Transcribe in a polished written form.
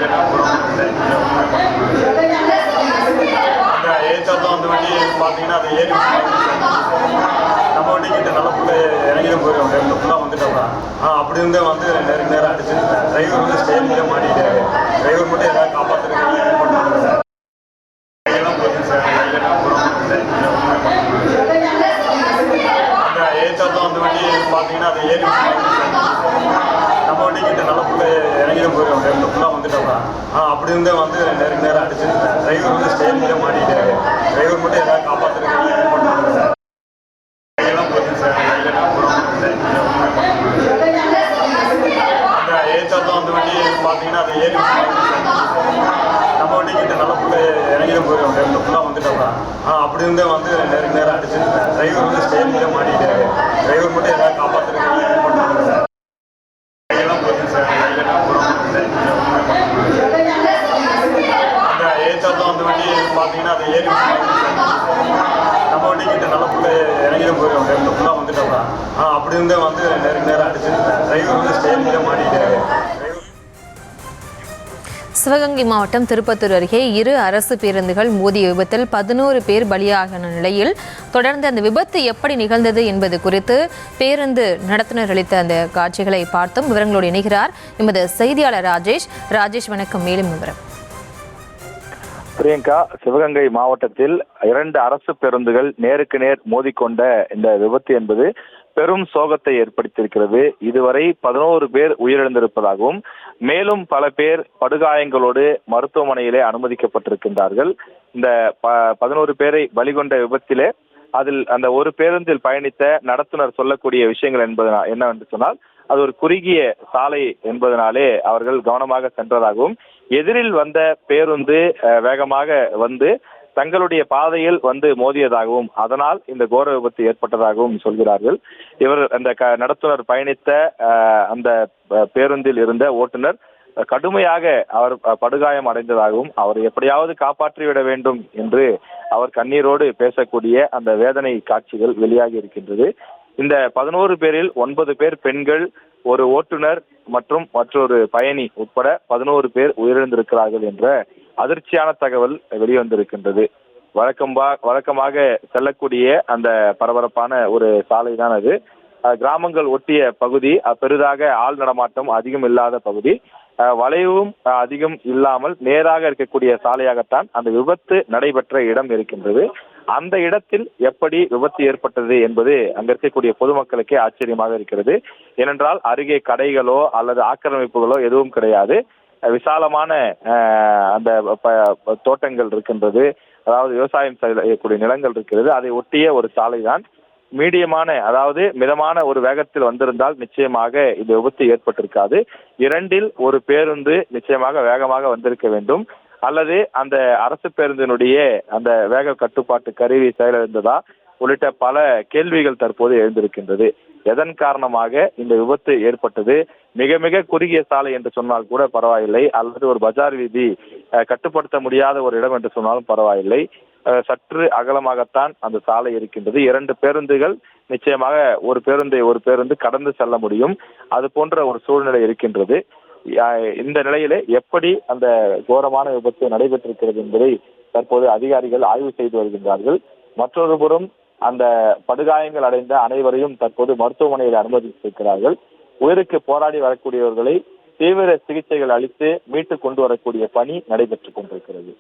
ஏற்றாப்புல அந்த வண்டி பார்த்தீங்கன்னா அது ஏறி நம்ம வண்டி கிட்ட நல்ல புள்ள இறங்கிதான் போயிடும் ரெண்டு ஃபுல்லாக வந்துட்டோம்னா அப்படி இருந்தே வந்து நேரம் அடிச்சிருக்கேன். டிரைவர் வந்து ஸ்டேரிங்ல மாட்டிட்டாரு. டிரைவர் மட்டும் ஏதாவது காப்பாற்றுறதுக்கு கையெல்லாம் போச்சு சார். ஏற்றாப்புல அந்த வண்டி பார்த்தீங்கன்னா அது ஏறி நம்ம வண்டி கிட்ட நல்ல புள்ள இறங்கிதான் போயிடும் ரெண்டு ஃபுல்லாக வந்துட்டோம்னா அப்படி இருந்தே வந்து நேரம் அடிச்சிருக்கேன். டிரைவர் வந்து ஸ்டேரிங்ல மாட்டிட்டாரு. டிரைவர் மட்டும் ஏதாவது காப்பாற்றுறதுக்கு கையெல்லாம் போச்சு சார். ஏற்றாப்புல அந்த வண்டி பார்த்தீங்கன்னா அது ஏறி நம்ம வண்டி கிட்ட நல்ல புள்ள இறங்கிதான் போயிடும் ரெண்டு ஃபுல்லாக வந்துட்டோம்னா அப்படி இருந்தே வந்து நேரம் அடிச்சிருக்கேன். டிரைவர் வந்து ஸ்டேரிங்ல மாட்டிட்டாரு. டிரைவர் மட்டும் ஏதாவது காப்பாற்றுறதுக்கு கையெல்லாம் போச்சு சார். ஏற்றாப்புல அந்த வண்டி பார்த்தீங்கன்னா அது ஏறி நம்ம வண்டி கிட்ட நல்ல புள்ள இறங்கிதான் போயிடும் ரெண்டு ஃபுல்லாக வந்துட்டோம்னா அப்படி இருந்தே வந்து நேரம் அடிச்சிருக்கேன். டிரைவர் வந்து ஸ்டேரிங்ல மாட்டிட்டாரு. சிவகங்கை மாவட்டம் திருப்பத்தூர் அருகே இரு அரசு பேருந்துகள் மோதிய விபத்தில் 11 பேர் பலியாகின நிலையில் தொடர்ந்து அந்த விபத்து எப்படி நிகழ்ந்தது என்பது குறித்து பேருந்து நடத்துனர் அளித்த அந்த காட்சிகளை பார்த்தோம். விவரங்களோடு இணைகிறார் எமது செய்தியாளர் ராஜேஷ். வணக்கம். மேலும் விவரம். பிரியங்கா, சிவகங்கை மாவட்டத்தில் 2 அரசு பேருந்துகள் நேருக்கு நேர் மோதிக்கொண்ட இந்த விபத்து என்பது பெரும் சோகத்தை ஏற்படுத்தியிருக்கிறது. இதுவரை 11 பேர் உயிரிழந்திருப்பதாகவும் மேலும் பல பேர் படுகாயங்களோடு மருத்துவமனையிலே அனுமதிக்கப்பட்டிருக்கின்றார்கள். இந்த 11 பேரை பலிகொண்ட விபத்திலே அதில் அந்த ஒரு பேருந்தில் பயணித்த நடத்துனர் சொல்லக்கூடிய விஷயங்கள் என்னவென்று சொன்னால், அது ஒரு குறுகிய சாலை என்பதனாலே அவர்கள் கவனமாக சென்றதாகவும், எதிரில் வந்த பேருந்து வேகமாக வந்து தங்களுடைய பாதையில் வந்து மோதியதாகவும் அதனால் இந்த கோர விபத்து ஏற்பட்டதாகவும் சொல்கிறார்கள். இவர் அந்த நடத்துனர் பயணித்த அந்த பேருந்தில் இருந்த ஓட்டுநர் கடுமையாக அவர் படுகாயம் அடைந்ததாகவும் அவர் எப்படியாவது காப்பாற்றிவிட வேண்டும் என்று அவர் கண்ணீரோடு பேசக்கூடிய அந்த வேதனை காட்சிகள் வெளியாகி இருக்கின்றது. இந்த 11 பேரில் 9 பேர் பெண்கள், ஒரு ஓட்டுநர் மற்றும் மற்றொரு பயணி உட்பட 11 பேர் உயிரிழந்திருக்கிறார்கள் என்ற அதிர்ச்சியான தகவல் வெளிவந்திருக்கின்றது. வழக்கமாக செல்லக்கூடிய அந்த பரபரப்பான ஒரு சாலை தான் அது. கிராமங்கள் ஒட்டிய பகுதி, பெரிதாக ஆள் நடமாட்டம் அதிகம் இல்லாத பகுதி, வளைவும் அதிகம் இல்லாமல் நேராக இருக்கக்கூடிய சாலையாகத்தான் அந்த விபத்து நடைபெற்ற இடம் இருக்கின்றது. அந்த இடத்தில் எப்படி விபத்து ஏற்பட்டது என்பது அங்க இருக்கக்கூடிய பொதுமக்களுக்கே ஆச்சரியமாக இருக்கிறது. ஏனென்றால் அருகே கடைகளோ அல்லது ஆக்கிரமிப்புகளோ எதுவும் கிடையாது. விசாலமான அந்த தோட்டங்கள் இருக்கின்றது, அதாவது விவசாயம் செய்யக்கூடிய நிலங்கள் இருக்கிறது. அதை ஒட்டிய ஒரு சாலை தான். மீடியமான, அதாவது மிதமான ஒரு வேகத்தில் வந்திருந்தால் நிச்சயமாக இந்த விபத்து ஏற்பட்டிருக்காது. 2இல் ஒரு பேருந்து நிச்சயமாக வேகமாக வந்திருக்க வேண்டும், அல்லது அந்த அரசு பேருந்தினுடைய அந்த வேக கட்டுப்பாட்டு கருவி செயலிழந்ததா உள்ளிட்ட பல கேள்விகள் தற்போது எழுந்திருக்கின்றது. எதன் காரணமாக இந்த விபத்து ஏற்பட்டது? மிக மிக குறுகிய சாலை என்று சொன்னால் கூட பரவாயில்லை, அல்லது ஒரு பஜார் வீதி, கட்டுப்படுத்த முடியாத ஒரு இடம் என்று சொன்னாலும் பரவாயில்லை, சற்று அகலமாகத்தான் அந்த சாலை இருக்கின்றது. 2 பேருந்துகள் நிச்சயமாக ஒரு பேருந்து கடந்து செல்ல முடியும். அது போன்ற ஒரு சூழ்நிலை இருக்கின்றது. இந்த நிலையிலே எப்படி அந்த கோரமான விபத்து நடைபெற்றிருக்கிறது என்பதை தற்போது அதிகாரிகள் ஆய்வு செய்து வருகின்றார்கள். மற்றொரு புறம் அந்த படுகாயங்கள் அடைந்த அனைவரையும் தற்போது மருத்துவமனையில் அனுமதித்திருக்கிறார்கள். உயிருக்கு போராடி வரக்கூடியவர்களை தீவிர சிகிச்சைகள் அளித்து மீட்டு கொண்டு வரக்கூடிய பணி நடைபெற்றுக் கொண்டிருக்கிறது.